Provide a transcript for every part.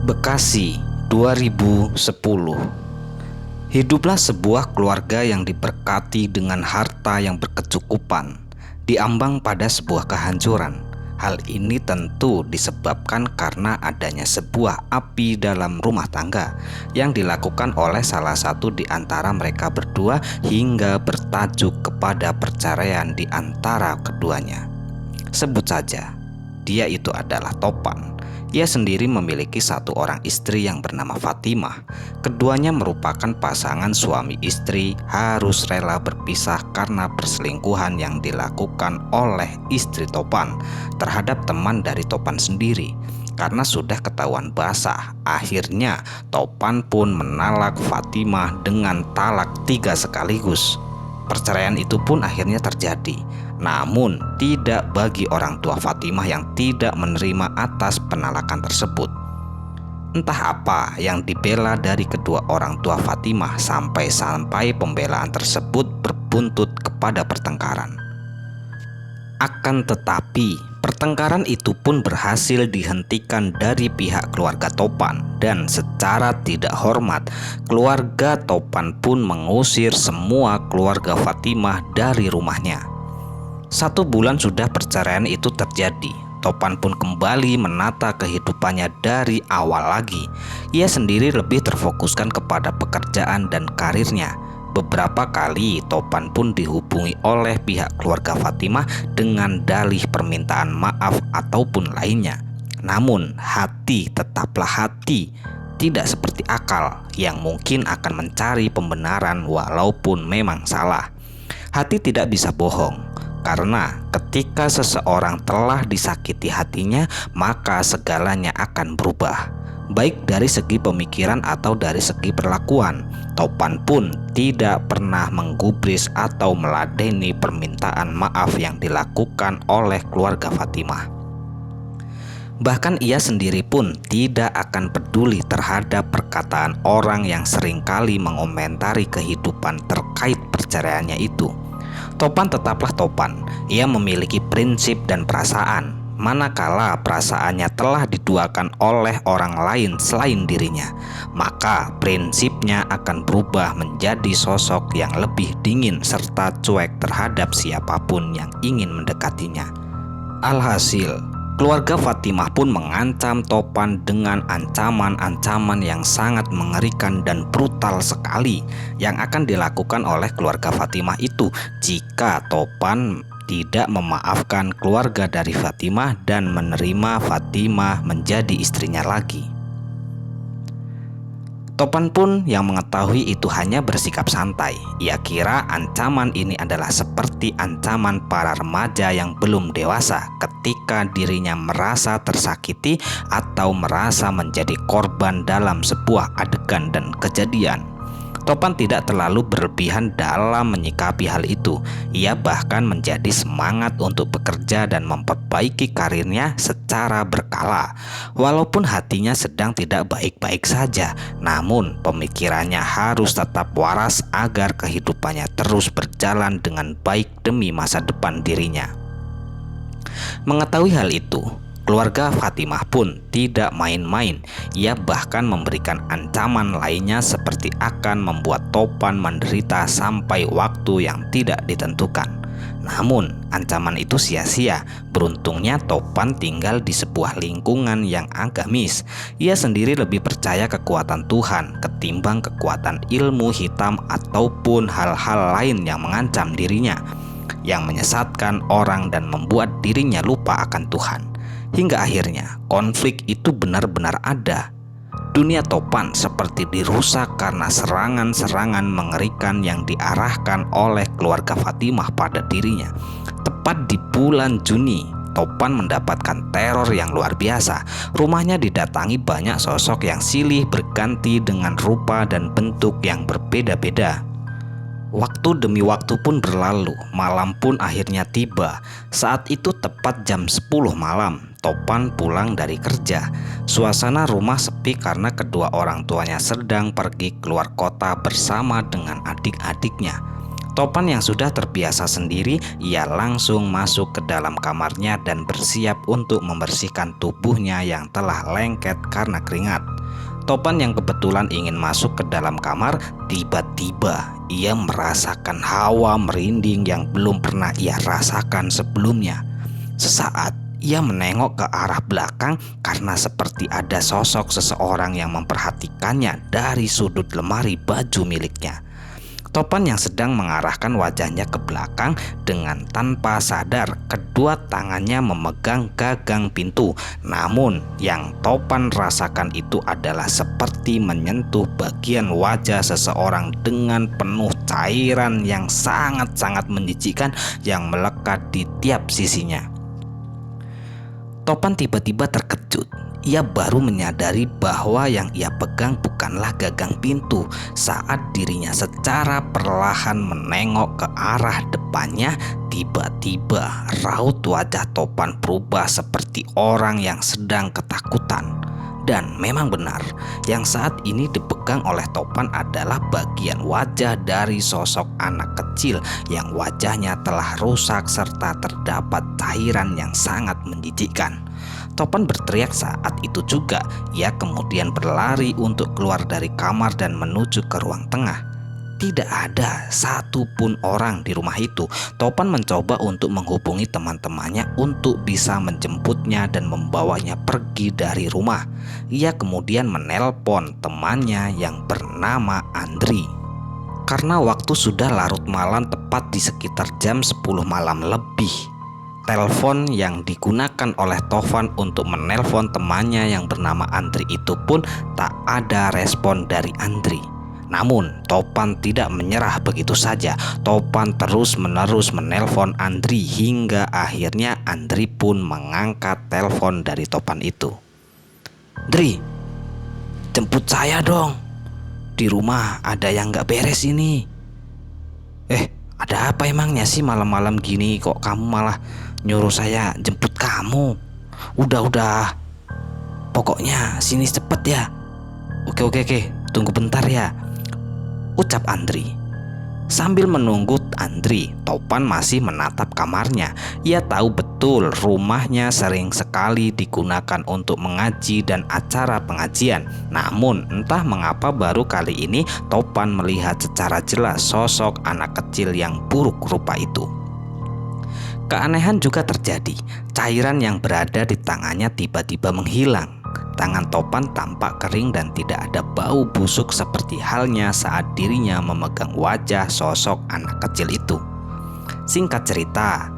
Bekasi 2010. Hiduplah sebuah keluarga yang diberkati dengan harta yang berkecukupan, diambang pada sebuah kehancuran. Hal ini tentu disebabkan karena adanya sebuah api dalam rumah tangga yang dilakukan oleh salah satu di antara mereka berdua hingga bertajuk kepada perceraian di antara keduanya. Sebut saja, dia itu adalah Topan. Ia sendiri memiliki satu orang istri yang bernama Fatimah. Keduanya merupakan pasangan suami istri, harus rela berpisah karena perselingkuhan yang dilakukan oleh istri Topan terhadap teman dari Topan sendiri. Karena sudah ketahuan basah, akhirnya Topan pun menalak Fatimah dengan talak 3 sekaligus. Perceraian itu pun akhirnya terjadi, namun tidak bagi orang tua Fatimah yang tidak menerima atas penalakan tersebut. Entah apa yang dibela dari kedua orang tua Fatimah sampai pembelaan tersebut berbuntut kepada pertengkaran. Akan tetapi, pertengkaran itu pun berhasil dihentikan dari pihak keluarga Topan, dan secara tidak hormat, keluarga Topan pun mengusir semua keluarga Fatimah dari rumahnya. 1 bulan sudah perceraian itu terjadi. Topan pun kembali menata kehidupannya dari awal lagi. Ia sendiri lebih terfokuskan kepada pekerjaan dan karirnya. Beberapa kali Topan pun dihubungi oleh pihak keluarga Fatimah dengan dalih permintaan maaf ataupun lainnya. Namun hati tetaplah hati, tidak seperti akal yang mungkin akan mencari pembenaran walaupun memang salah. Hati tidak bisa bohong, karena ketika seseorang telah disakiti hatinya, maka segalanya akan berubah, baik dari segi pemikiran atau dari segi perlakuan. Topan pun tidak pernah menggubris atau meladeni permintaan maaf yang dilakukan oleh keluarga Fatimah. Bahkan ia sendiri pun tidak akan peduli terhadap perkataan orang yang seringkali mengomentari kehidupan terkait perceraiannya itu. Topan tetaplah Topan. Ia memiliki prinsip dan perasaan. Manakala perasaannya telah diduakan oleh orang lain selain dirinya, maka prinsipnya akan berubah menjadi sosok yang lebih dingin serta cuek terhadap siapapun yang ingin mendekatinya. Alhasil, keluarga Fatimah pun mengancam Topan dengan ancaman-ancaman yang sangat mengerikan dan brutal sekali yang akan dilakukan oleh keluarga Fatimah itu jika Topan tidak memaafkan keluarga dari Fatimah dan menerima Fatimah menjadi istrinya lagi. Topan pun yang mengetahui itu hanya bersikap santai. Ia kira ancaman ini adalah seperti ancaman para remaja yang belum dewasa ketika dirinya merasa tersakiti atau merasa menjadi korban dalam sebuah adegan dan kejadian. Topan tidak terlalu berlebihan dalam menyikapi hal itu. Ia bahkan menjadi semangat untuk bekerja dan memperbaiki karirnya secara berkala. Walaupun hatinya sedang tidak baik-baik saja, namun pemikirannya harus tetap waras agar kehidupannya terus berjalan dengan baik demi masa depan dirinya. Mengetahui hal itu, keluarga Fatimah pun tidak main-main. Ia bahkan memberikan ancaman lainnya seperti akan membuat Topan menderita sampai waktu yang tidak ditentukan. Namun ancaman itu sia-sia. Beruntungnya Topan tinggal di sebuah lingkungan yang agamis. Ia sendiri lebih percaya kekuatan Tuhan ketimbang kekuatan ilmu hitam ataupun hal-hal lain yang mengancam dirinya, yang menyesatkan orang dan membuat dirinya lupa akan Tuhan. Hingga akhirnya konflik itu benar-benar ada. Dunia Topan seperti dirusak karena serangan-serangan mengerikan yang diarahkan oleh keluarga Fatimah pada dirinya. Tepat di bulan Juni, Topan mendapatkan teror yang luar biasa. Rumahnya didatangi banyak sosok yang silih berganti dengan rupa dan bentuk yang berbeda-beda. Waktu demi waktu pun berlalu, malam pun akhirnya tiba. Saat itu tepat jam 10 malam, Topan pulang dari kerja. Suasana rumah sepi karena kedua orang tuanya sedang pergi keluar kota bersama dengan adik-adiknya. Topan yang sudah terbiasa sendiri, ia langsung masuk ke dalam kamarnya dan bersiap untuk membersihkan tubuhnya yang telah lengket karena keringat. Topan yang kebetulan ingin masuk ke dalam kamar, tiba-tiba ia merasakan hawa merinding yang belum pernah ia rasakan sebelumnya. Sesaat ia menengok ke arah belakang karena seperti ada sosok seseorang yang memperhatikannya dari sudut lemari baju miliknya. Topan yang sedang mengarahkan wajahnya ke belakang dengan tanpa sadar kedua tangannya memegang gagang pintu. Namun yang Topan rasakan itu adalah seperti menyentuh bagian wajah seseorang dengan penuh cairan yang sangat-sangat menjijikkan yang melekat di tiap sisinya. Topan tiba-tiba terkejut. Ia baru menyadari bahwa yang ia pegang bukanlah gagang pintu saat dirinya secara perlahan menengok ke arah depannya. Tiba-tiba raut wajah Topan berubah seperti orang yang sedang ketakutan. Dan memang benar, yang saat ini dipegang oleh Topan adalah bagian wajah dari sosok anak kecil yang wajahnya telah rusak serta terdapat cairan yang sangat menjijikkan. Topan berteriak saat itu juga. Ia kemudian berlari untuk keluar dari kamar dan menuju ke ruang tengah. Tidak ada satupun orang di rumah itu. Topan mencoba untuk menghubungi teman-temannya untuk bisa menjemputnya dan membawanya pergi dari rumah. Ia kemudian menelpon temannya yang bernama Andri. Karena waktu sudah larut malam tepat di sekitar jam 10 malam lebih. Telepon yang digunakan oleh Topan untuk menelpon temannya yang bernama Andri itu pun tak ada respon dari Andri. Namun Topan tidak menyerah begitu saja. Topan terus-menerus menelpon Andri hingga akhirnya Andri pun mengangkat telepon dari Topan itu. "Andri, jemput saya dong. Di rumah ada yang gak beres ini." Ada apa emangnya sih malam-malam gini kok kamu malah nyuruh saya jemput kamu? Udah, pokoknya sini cepet ya. Oke, tunggu bentar ya, ucap Andri. Sambil menunggu Andri, Topan masih menatap kamarnya. Ia tahu betul rumahnya sering sekali digunakan untuk mengaji dan acara pengajian. Namun entah mengapa baru kali ini Topan melihat secara jelas sosok anak kecil yang buruk rupa itu. Keanehan juga terjadi. Cairan yang berada di tangannya tiba-tiba menghilang. Tangan Topan tampak kering dan tidak ada bau busuk seperti halnya saat dirinya memegang wajah sosok anak kecil itu. Singkat cerita,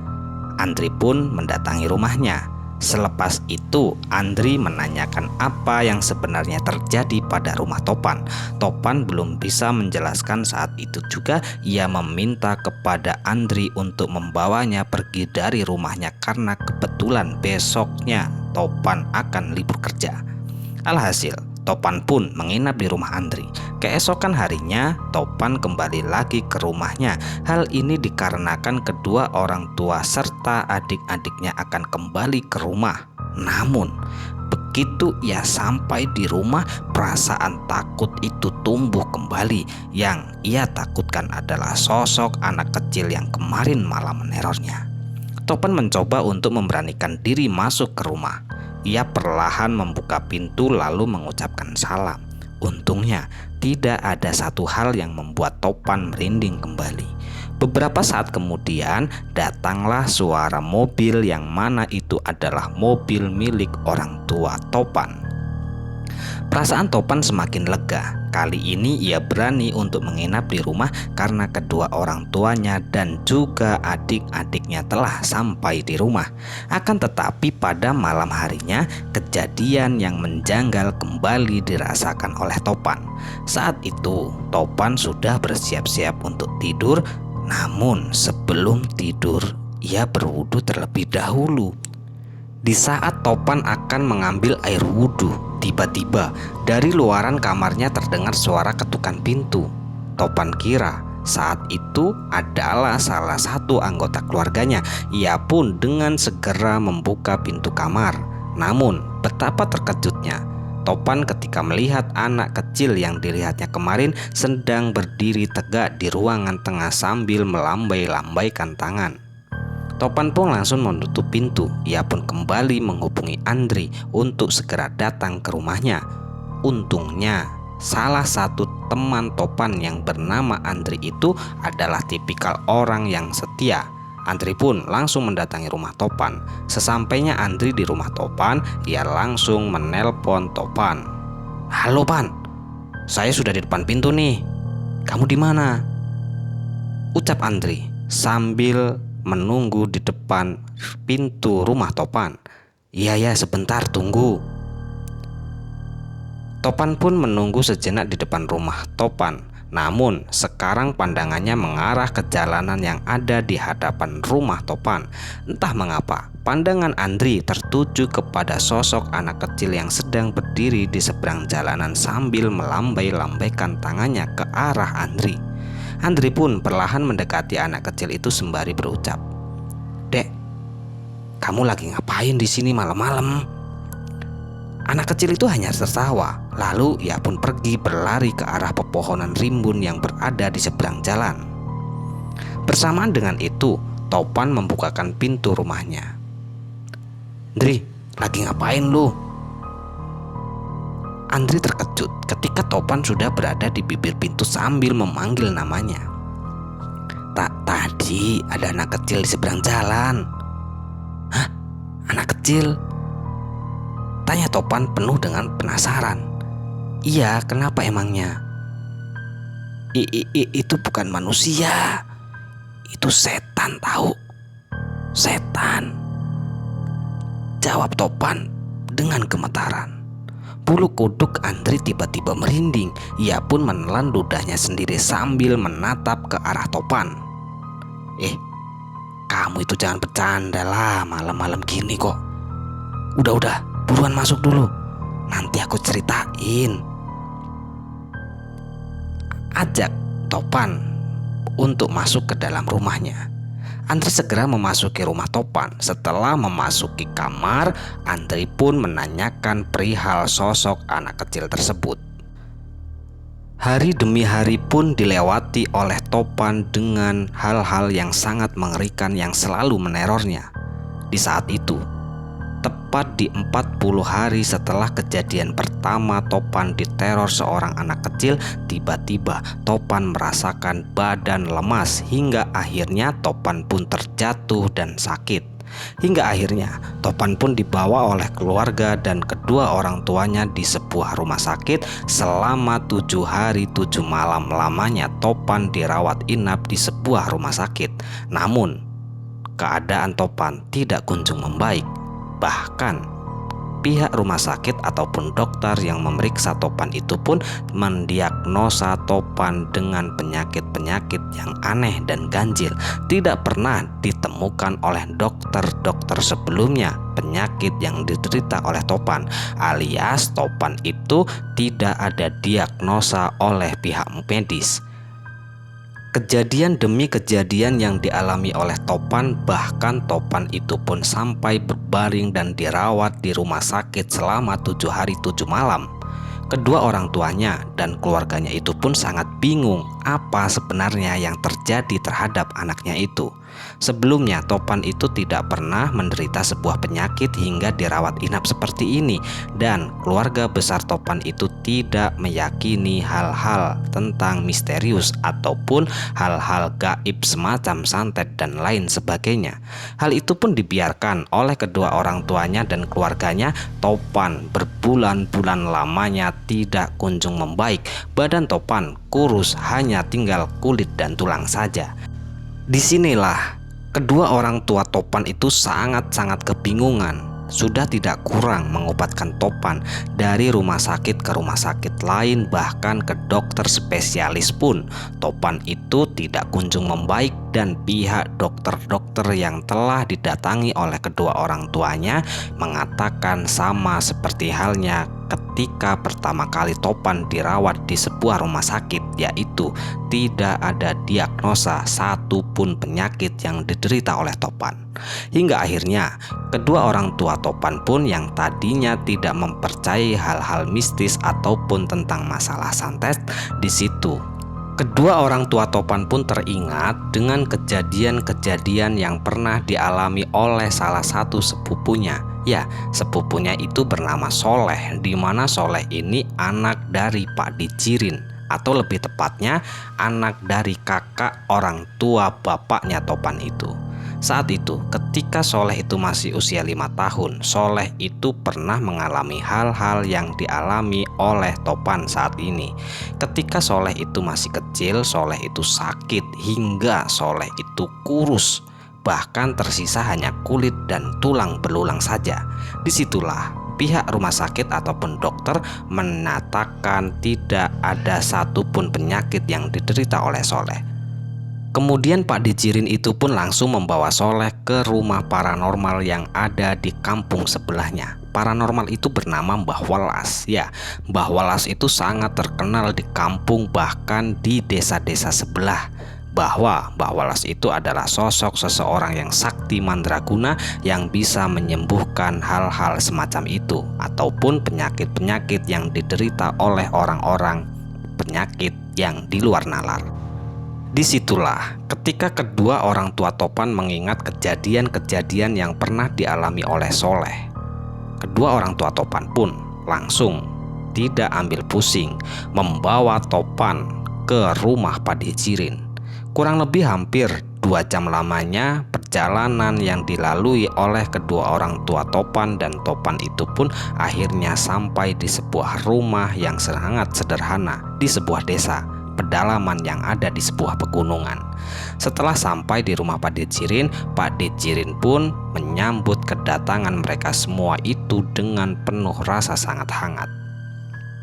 Andri pun mendatangi rumahnya. Selepas itu, Andri menanyakan apa yang sebenarnya terjadi pada rumah Topan. Topan belum bisa menjelaskan saat itu juga. Ia meminta kepada Andri untuk membawanya pergi dari rumahnya karena kebetulan besoknya Topan akan libur kerja. Alhasil, Topan pun menginap di rumah Andri. Keesokan harinya, Topan kembali lagi ke rumahnya. Hal ini dikarenakan kedua orang tua serta adik-adiknya akan kembali ke rumah. Namun, begitu ia sampai di rumah, perasaan takut itu tumbuh kembali. Yang ia takutkan adalah sosok anak kecil yang kemarin malam menerornya. Topan mencoba untuk memberanikan diri masuk ke rumah. Ia perlahan membuka pintu lalu mengucapkan salam. Untungnya tidak ada satu hal yang membuat Topan merinding kembali. Beberapa saat kemudian datanglah suara mobil yang mana itu adalah mobil milik orang tua Topan. Perasaan Topan semakin lega. Kali ini ia berani untuk menginap di rumah karena kedua orang tuanya dan juga adik-adiknya telah sampai di rumah. Akan tetapi pada malam harinya, kejadian yang menjanggal kembali dirasakan oleh Topan. Saat itu, Topan sudah bersiap-siap untuk tidur. Namun sebelum tidur, ia berwudu terlebih dahulu. Di saat Topan akan mengambil air wudhu, tiba-tiba dari luaran kamarnya terdengar suara ketukan pintu. Topan kira saat itu adalah salah satu anggota keluarganya. Ia pun dengan segera membuka pintu kamar. Namun betapa terkejutnya Topan ketika melihat anak kecil yang dilihatnya kemarin sedang berdiri tegak di ruangan tengah sambil melambai-lambaikan tangan. Topan pun langsung menutup pintu. Ia pun kembali menghubungi Andri untuk segera datang ke rumahnya. Untungnya, salah satu teman Topan yang bernama Andri itu adalah tipikal orang yang setia. Andri pun langsung mendatangi rumah Topan. Sesampainya Andri di rumah Topan, ia langsung menelpon Topan. "Halo Pan, saya sudah di depan pintu nih. Kamu di mana?" ucap Andri sambil menunggu di depan pintu rumah Topan. "Iya ya, sebentar, tunggu." Topan pun menunggu sejenak di depan rumah Topan. Namun sekarang pandangannya mengarah ke jalanan yang ada di hadapan rumah Topan. Entah mengapa pandangan Andri tertuju kepada sosok anak kecil yang sedang berdiri di seberang jalanan sambil melambai-lambaikan tangannya ke arah Andri. Andri pun perlahan mendekati anak kecil itu sembari berucap, "Dek, kamu lagi ngapain di sini malam-malam?" Anak kecil itu hanya tertawa, lalu ia pun pergi berlari ke arah pepohonan rimbun yang berada di seberang jalan. Bersamaan dengan itu, Topan membukakan pintu rumahnya. "Andri, lagi ngapain lu?" Andri terkejut ketika Topan sudah berada di bibir pintu sambil memanggil namanya. Tadi ada anak kecil di seberang jalan." "Hah? Anak kecil?" tanya Topan penuh dengan penasaran. "Iya, kenapa emangnya?" Itu bukan manusia. Itu setan tahu. Setan," jawab Topan dengan gemetaran. Bulu kuduk Andri tiba-tiba merinding. Ia pun menelan ludahnya sendiri sambil menatap ke arah Topan. Kamu itu jangan bercanda lah, malam-malam gini kok. Udah, buruan masuk dulu, nanti aku ceritain," ajak Topan untuk masuk ke dalam rumahnya. Andri segera memasuki rumah Topan. Setelah memasuki kamar, Andri pun menanyakan perihal sosok anak kecil tersebut. Hari demi hari pun dilewati oleh Topan dengan hal-hal yang sangat mengerikan yang selalu menerornya. Di saat itu, tepat di 40 hari setelah kejadian pertama Topan diteror seorang anak kecil, tiba-tiba Topan merasakan badan lemas hingga akhirnya Topan pun terjatuh dan sakit. Hingga akhirnya Topan pun dibawa oleh keluarga dan kedua orang tuanya di sebuah rumah sakit. Selama 7 hari 7 malam lamanya Topan dirawat inap di sebuah rumah sakit. Namun keadaan Topan tidak kunjung membaik. Bahkan pihak rumah sakit ataupun dokter yang memeriksa Topan itu pun mendiagnosa Topan dengan penyakit-penyakit yang aneh dan ganjil. Tidak pernah ditemukan oleh dokter-dokter sebelumnya penyakit yang diderita oleh Topan, alias Topan itu tidak ada diagnosa oleh pihak medis. Kejadian demi kejadian yang dialami oleh Topan, bahkan Topan itu pun sampai berbaring dan dirawat di rumah sakit selama 7 hari 7 malam. Kedua orang tuanya dan keluarganya itu pun sangat bingung apa sebenarnya yang terjadi terhadap anaknya itu. Sebelumnya Topan itu tidak pernah menderita sebuah penyakit hingga dirawat inap seperti ini, dan keluarga besar Topan itu tidak meyakini hal-hal tentang misterius ataupun hal-hal gaib semacam santet dan lain sebagainya. Hal itu pun dibiarkan oleh kedua orang tuanya dan keluarganya. Topan berbulan-bulan lamanya tidak kunjung membaik. Badan Topan kurus, hanya tinggal kulit dan tulang saja. Disinilah kedua orang tua Topan itu sangat-sangat kebingungan. Sudah tidak kurang mengobatkan Topan dari rumah sakit ke rumah sakit lain, bahkan ke dokter spesialis pun Topan itu tidak kunjung membaik. Dan pihak dokter-dokter yang telah didatangi oleh kedua orang tuanya mengatakan sama seperti halnya ketika pertama kali Topan dirawat di sebuah rumah sakit, yaitu tidak ada diagnosa satupun penyakit yang diderita oleh Topan. Hingga akhirnya kedua orang tua Topan pun yang tadinya tidak mempercayai hal-hal mistis ataupun tentang masalah santet, di situ Kedua orang tua Topan pun teringat dengan kejadian-kejadian yang pernah dialami oleh salah satu sepupunya. Ya, sepupunya itu bernama Soleh, di mana Soleh ini anak dari Pak Dijirin, atau lebih tepatnya anak dari kakak orang tua bapaknya Topan itu. Saat itu, ketika Soleh itu masih usia 5 tahun, Soleh itu pernah mengalami hal-hal yang dialami oleh Topan saat ini. Ketika Soleh itu masih kecil, Soleh itu sakit hingga Soleh itu kurus. Bahkan tersisa hanya kulit dan tulang belulang saja. Disitulah pihak rumah sakit ataupun dokter menyatakan tidak ada satupun penyakit yang diderita oleh Soleh. Kemudian Pak Dijirin itu pun langsung membawa Soleh ke rumah paranormal yang ada di kampung sebelahnya. Paranormal itu bernama Mbah Welas. Ya, Mbah Welas itu sangat terkenal di kampung, bahkan di desa-desa sebelah. Bahwa Mbah Welas itu adalah sosok seseorang yang sakti mandraguna yang bisa menyembuhkan hal-hal semacam itu, ataupun penyakit-penyakit yang diderita oleh orang-orang penyakit yang di luar nalar. Disitulah ketika kedua orang tua Topan mengingat kejadian-kejadian yang pernah dialami oleh Soleh. Kedua orang tua Topan pun langsung tidak ambil pusing membawa Topan ke rumah Pak Dijirin. Kurang lebih hampir 2 jam lamanya perjalanan yang dilalui oleh kedua orang tua Topan, dan Topan itu pun akhirnya sampai di sebuah rumah yang sangat sederhana di sebuah desa pedalaman yang ada di sebuah pegunungan. Setelah sampai di rumah Pak Dijirin pun menyambut kedatangan mereka semua itu dengan penuh rasa sangat hangat.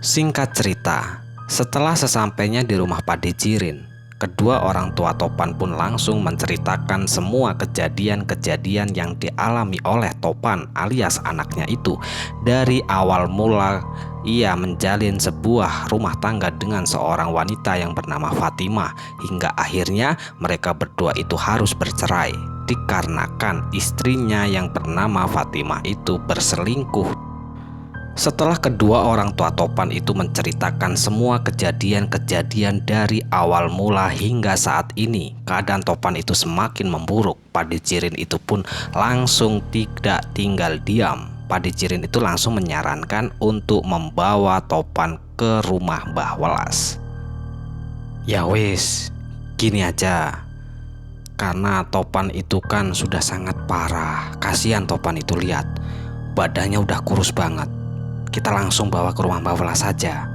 Singkat cerita, setelah sesampainya di rumah Pak Dijirin, kedua orang tua Topan pun langsung menceritakan semua kejadian-kejadian yang dialami oleh Topan alias anaknya itu. Dari awal mula ia menjalin sebuah rumah tangga dengan seorang wanita yang bernama Fatimah, hingga akhirnya mereka berdua itu harus bercerai dikarenakan istrinya yang bernama Fatimah itu berselingkuh. Setelah kedua orang tua Topan itu menceritakan semua kejadian-kejadian dari awal mula hingga saat ini, keadaan Topan itu semakin memburuk. Pak Dijirin itu pun langsung tidak tinggal diam. Pak Dijirin itu langsung menyarankan untuk membawa Topan ke rumah Mbah Welas. Ya wis, gini aja. Karena Topan itu kan sudah sangat parah. Kasihan Topan itu, lihat badannya udah kurus banget. Kita langsung bawa ke rumah Mbah Welas saja,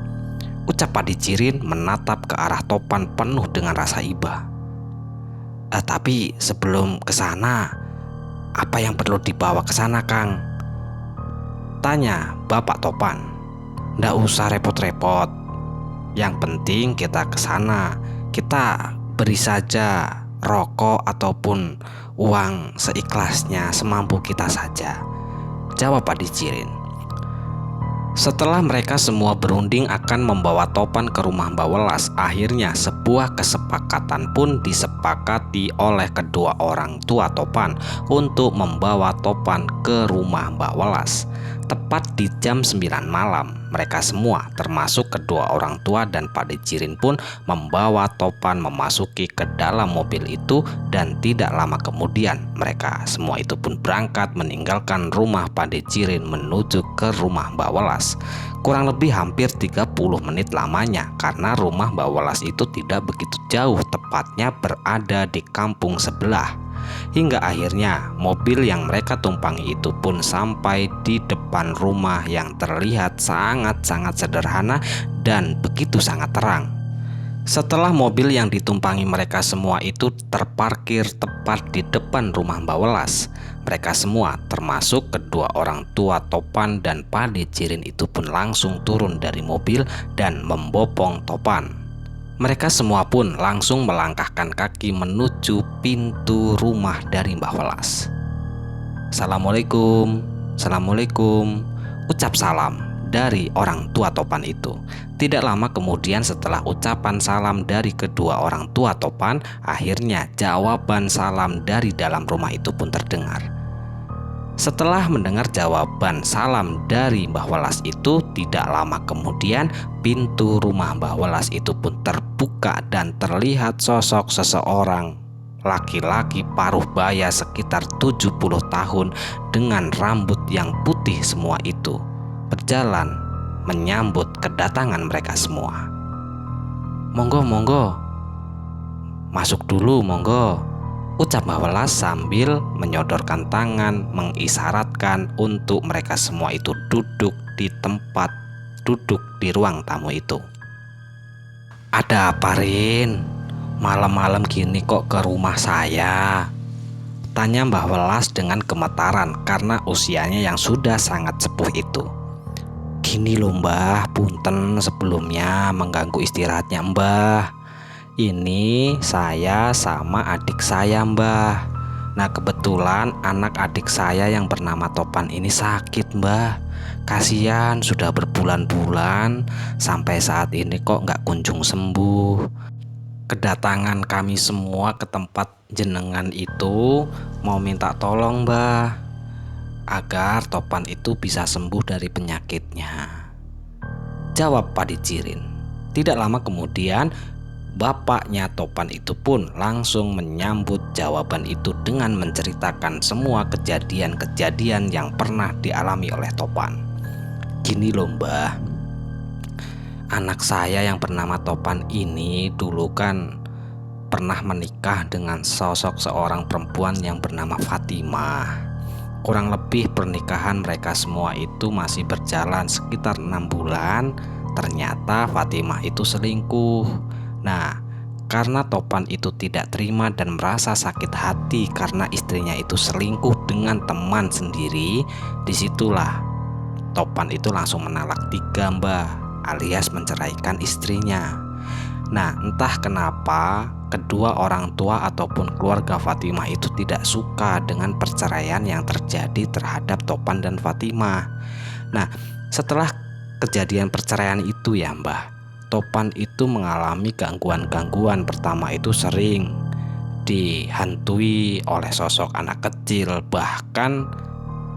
ucap Pak Dijirin menatap ke arah Topan penuh dengan rasa iba. Tapi sebelum ke sana, apa yang perlu dibawa ke sana, Kang? Tanya Bapak Topan. Nggak usah repot-repot. Yang penting kita ke sana, kita beri saja rokok ataupun uang seikhlasnya, semampu kita saja, jawab Pak Dijirin. Setelah mereka semua berunding akan membawa Topan ke rumah Mbah Welas, akhirnya sebuah kesepakatan pun disepakati oleh kedua orang tua Topan untuk membawa Topan ke rumah Mbah Welas. Tepat di jam 9 malam, mereka semua termasuk kedua orang tua dan Pak Dijirin pun membawa Topan memasuki ke dalam mobil itu, dan tidak lama kemudian mereka semua itu pun berangkat meninggalkan rumah Pak Dijirin menuju ke rumah Mbah Welas. Kurang lebih hampir 30 menit lamanya, karena rumah Mbah Welas itu tidak begitu jauh, tepatnya berada di kampung sebelah. Hingga akhirnya mobil yang mereka tumpangi itu pun sampai di depan rumah yang terlihat sangat-sangat sederhana dan begitu sangat terang. Setelah mobil yang ditumpangi mereka semua itu terparkir tepat di depan rumah Mbah Welas, mereka semua termasuk kedua orang tua Topan dan Pak Dijirin itu pun langsung turun dari mobil dan membopong Topan. Mereka semua pun langsung melangkahkan kaki menuju pintu rumah dari Mbah Welas. Assalamualaikum, assalamualaikum, ucap salam dari orang tua Topan itu. Tidak lama kemudian setelah ucapan salam dari kedua orang tua Topan, akhirnya jawaban salam dari dalam rumah itu pun terdengar. Setelah mendengar jawaban salam dari Mbah Welas itu, tidak lama kemudian pintu rumah Mbah Welas itu pun terbuka dibuka dan terlihat sosok seseorang laki-laki paruh baya sekitar 70 tahun dengan rambut yang putih semua itu berjalan menyambut kedatangan mereka semua. "Monggo, monggo, masuk dulu, monggo," ucap Mbah Welas sambil menyodorkan tangan mengisyaratkan untuk mereka semua itu duduk di tempat duduk di ruang tamu itu. "Ada apa, Rin? Malam-malam gini kok ke rumah saya?" tanya Mbah Welas dengan gemetaran karena usianya yang sudah sangat sepuh itu. "Gini loh Mbah, punten sebelumnya mengganggu istirahatnya Mbah. Ini saya sama adik saya Mbah. Nah kebetulan anak adik saya yang bernama Topan ini sakit Mbah. Kasihan sudah berbulan-bulan sampai saat ini kok nggak kunjung sembuh. Kedatangan kami semua ke tempat jenengan itu mau minta tolong Mbah, agar Topan itu bisa sembuh dari penyakitnya," jawab Padi Cirin. Tidak lama kemudian bapaknya Topan itu pun langsung menyambut jawaban itu dengan menceritakan semua kejadian-kejadian yang pernah dialami oleh Topan. "Gini loh Mbah, anak saya yang bernama Topan ini dulu kan pernah menikah dengan sosok seorang perempuan yang bernama Fatimah. Kurang lebih pernikahan mereka semua itu masih berjalan sekitar 6 bulan. Ternyata Fatimah itu selingkuh. Nah, karena Topan itu tidak terima dan merasa sakit hati karena istrinya itu selingkuh dengan teman sendiri, disitulah Topan itu langsung menalak 3 Mbah, alias menceraikan istrinya. Nah, entah kenapa kedua orang tua ataupun keluarga Fatimah itu tidak suka dengan perceraian yang terjadi terhadap Topan dan Fatimah. Nah, setelah kejadian perceraian itu ya Mbah, Topan itu mengalami gangguan-gangguan. Pertama itu sering dihantui oleh sosok anak kecil. Bahkan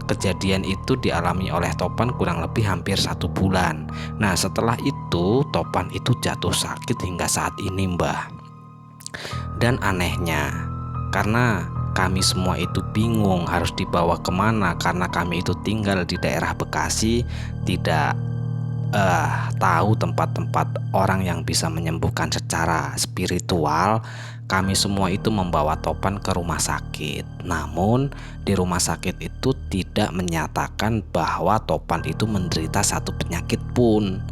kejadian itu dialami oleh Topan kurang lebih hampir 1 bulan. Nah setelah itu Topan itu jatuh sakit hingga saat ini Mbah. Dan anehnya, karena kami semua itu bingung harus dibawa kemana, karena kami itu tinggal di daerah Bekasi, tidak tahu tempat-tempat orang yang bisa menyembuhkan secara spiritual. Kami semua itu membawa Topan ke rumah sakit. Namun di rumah sakit itu tidak menyatakan bahwa Topan itu menderita satu penyakit pun.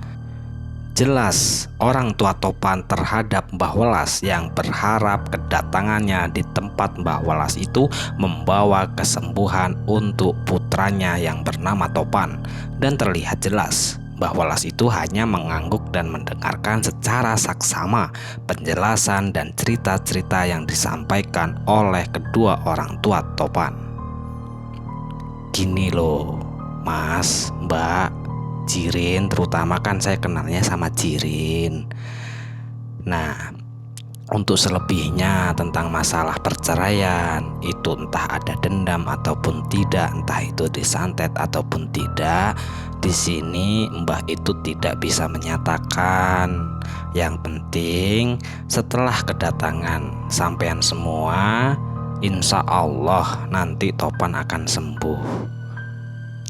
Jelas orang tua Topan terhadap Mbah Welas yang berharap kedatangannya di tempat Mbah Welas itu membawa kesembuhan untuk putranya yang bernama Topan. Dan terlihat jelas Mbah Welas itu hanya mengangguk dan mendengarkan secara saksama penjelasan dan cerita-cerita yang disampaikan oleh kedua orang tua Topan. "Gini loh Mas, Mbak, Cirin, terutama kan saya kenalnya sama Cirin. Nah, untuk selebihnya tentang masalah perceraian itu entah ada dendam ataupun tidak, entah itu disantet ataupun tidak, di sini Mbah itu tidak bisa menyatakan. Yang penting setelah kedatangan sampean semua, insya Allah nanti Topan akan sembuh.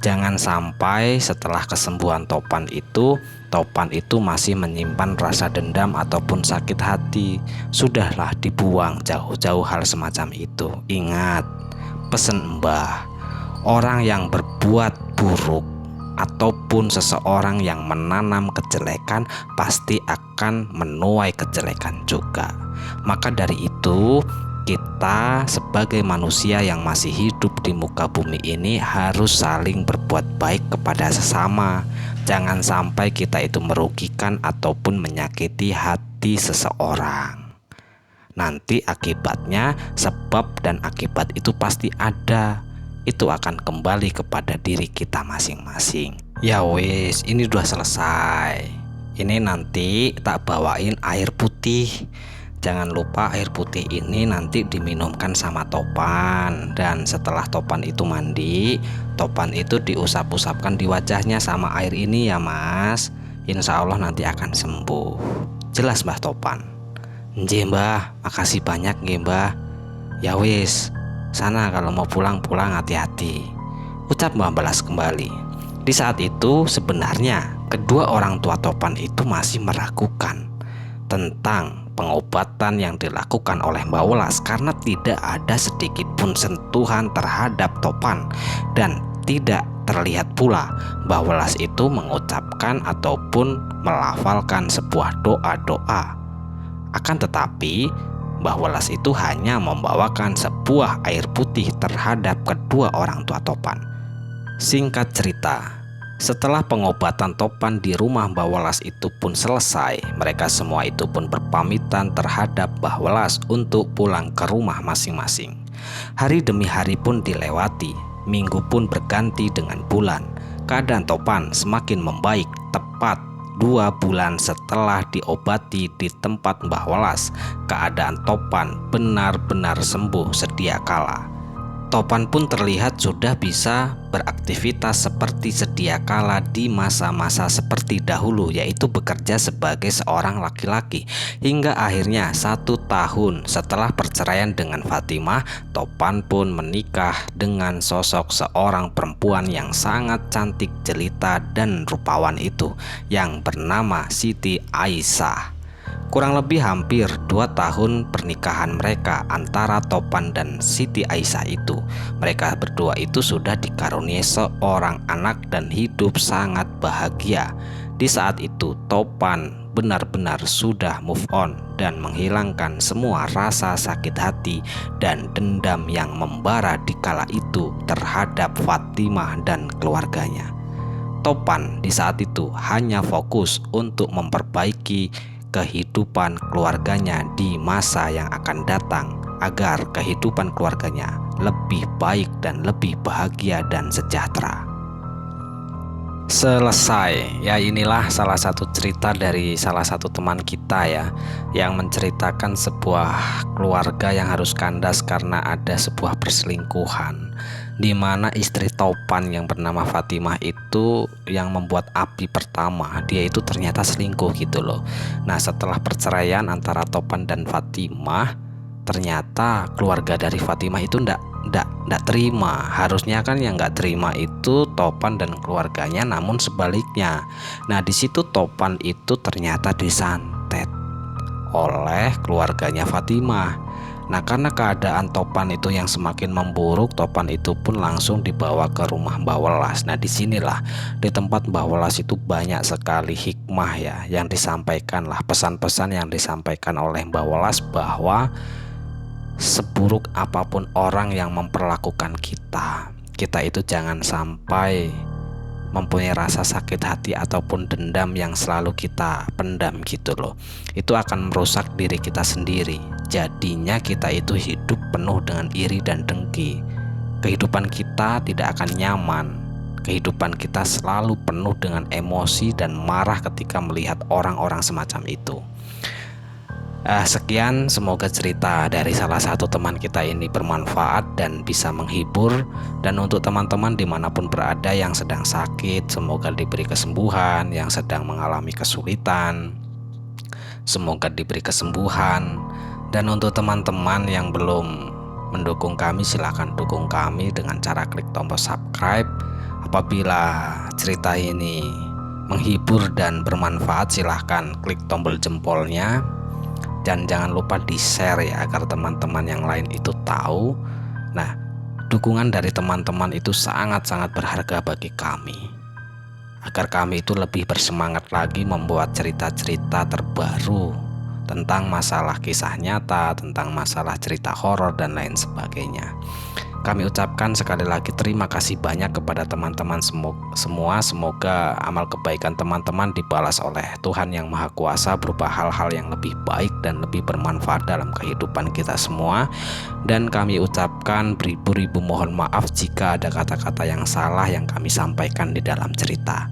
Jangan sampai setelah kesembuhan Topan itu masih menyimpan rasa dendam ataupun sakit hati. Sudahlah, dibuang jauh-jauh hal semacam itu. Ingat, pesen Mbah, orang yang berbuat buruk ataupun seseorang yang menanam kejelekan pasti akan menuai kejelekan juga. Maka dari itu, kita sebagai manusia yang masih hidup di muka bumi ini harus saling berbuat baik kepada sesama. Jangan sampai kita itu merugikan ataupun menyakiti hati seseorang. Nanti akibatnya, sebab dan akibat itu pasti ada. Itu akan kembali kepada diri kita masing-masing. Ya wis, ini udah selesai. Ini nanti tak bawain air putih. Jangan lupa air putih ini nanti diminumkan sama Topan. Dan setelah Topan itu mandi, Topan itu diusap-usapkan di wajahnya sama air ini ya Mas. Insya Allah nanti akan sembuh. Jelas Mbah Topan? "Nggih mbah, makasih banyak nggih mbah. Ya wis, sana kalau mau pulang hati-hati," ucap Mbah Welas kembali. Di saat itu sebenarnya kedua orang tua Topan itu masih meragukan tentang pengobatan yang dilakukan oleh Mbah Welas karena tidak ada sedikit pun sentuhan terhadap Topan dan tidak terlihat pula Mbah Welas itu mengucapkan ataupun melafalkan sebuah doa-doa. Akan tetapi Mbah Welas itu hanya membawakan sebuah air putih terhadap kedua orang tua Topan. Singkat cerita, setelah pengobatan Topan di rumah Mbah Welas itu pun selesai, mereka semua itu pun berpamitan terhadap Mbah Welas untuk pulang ke rumah masing-masing. Hari demi hari pun dilewati, minggu pun berganti dengan bulan. Keadaan Topan semakin membaik tepat 2 bulan setelah diobati di tempat Mbah Welas. Keadaan Topan benar-benar sembuh sedia kala. Topan pun terlihat sudah bisa beraktivitas seperti sedia kala di masa-masa seperti dahulu, yaitu bekerja sebagai seorang laki-laki. Hingga akhirnya 1 tahun setelah perceraian dengan Fatimah, Topan pun menikah dengan sosok seorang perempuan yang sangat cantik jelita dan rupawan itu, yang bernama Siti Aisyah. Kurang lebih hampir 2 tahun pernikahan mereka antara Topan dan Siti Aisyah itu. Mereka berdua itu sudah dikaruniai seorang anak dan hidup sangat bahagia. Di saat itu Topan benar-benar sudah move on dan menghilangkan semua rasa sakit hati dan dendam yang membara di kala itu terhadap Fatimah dan keluarganya. Topan di saat itu hanya fokus untuk memperbaiki kehidupan keluarganya di masa yang akan datang agar kehidupan keluarganya lebih baik dan lebih bahagia dan sejahtera. Selesai. Ya, inilah salah satu cerita dari salah satu teman kita ya, yang menceritakan sebuah keluarga yang harus kandas karena ada sebuah perselingkuhan, di mana istri Topan yang bernama Fatimah itu yang membuat api pertama. Dia itu ternyata selingkuh gitu loh. Nah, setelah perceraian antara Topan dan Fatimah, ternyata keluarga dari Fatimah itu ndak terima. Harusnya kan yang nggak terima itu Topan dan keluarganya, namun sebaliknya. Nah, di situ Topan itu ternyata disantet oleh keluarganya Fatimah. Nah, karena keadaan Topan itu yang semakin memburuk, Topan itu pun langsung dibawa ke rumah Mbah Welas. Nah, disinilah di tempat Mbah Welas itu banyak sekali hikmah ya yang disampaikan lah, pesan-pesan yang disampaikan oleh Mbah Welas bahwa seburuk apapun orang yang memperlakukan kita, kita itu jangan sampai mempunyai rasa sakit hati ataupun dendam yang selalu kita pendam gitu loh. Itu akan merusak diri kita sendiri. Jadinya kita itu hidup penuh dengan iri dan dengki. Kehidupan kita tidak akan nyaman. Kehidupan kita selalu penuh dengan emosi dan marah ketika melihat orang-orang semacam itu. Sekian, semoga cerita dari salah satu teman kita ini bermanfaat dan bisa menghibur. Dan untuk teman-teman dimanapun berada yang sedang sakit, semoga diberi kesembuhan. Yang sedang mengalami kesulitan, semoga diberi kesembuhan. Dan untuk teman-teman yang belum mendukung kami, silahkan dukung kami dengan cara klik tombol subscribe. Apabila cerita ini menghibur dan bermanfaat, silahkan klik tombol jempolnya. Dan jangan lupa di-share ya, agar teman-teman yang lain itu tahu. Nah, dukungan dari teman-teman itu sangat-sangat berharga bagi kami, agar kami itu lebih bersemangat lagi membuat cerita-cerita terbaru tentang masalah kisah nyata, tentang masalah cerita horor dan lain sebagainya. Kami ucapkan sekali lagi terima kasih banyak kepada teman-teman semua. Semoga amal kebaikan teman-teman dibalas oleh Tuhan Yang Maha Kuasa berupa hal-hal yang lebih baik dan lebih bermanfaat dalam kehidupan kita semua. Dan kami ucapkan beribu-ribu mohon maaf jika ada kata-kata yang salah yang kami sampaikan di dalam cerita.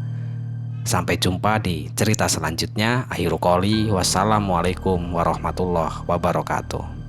Sampai jumpa di cerita selanjutnya. Akhirul qouli, wassalamualaikum warahmatullahi wabarakatuh.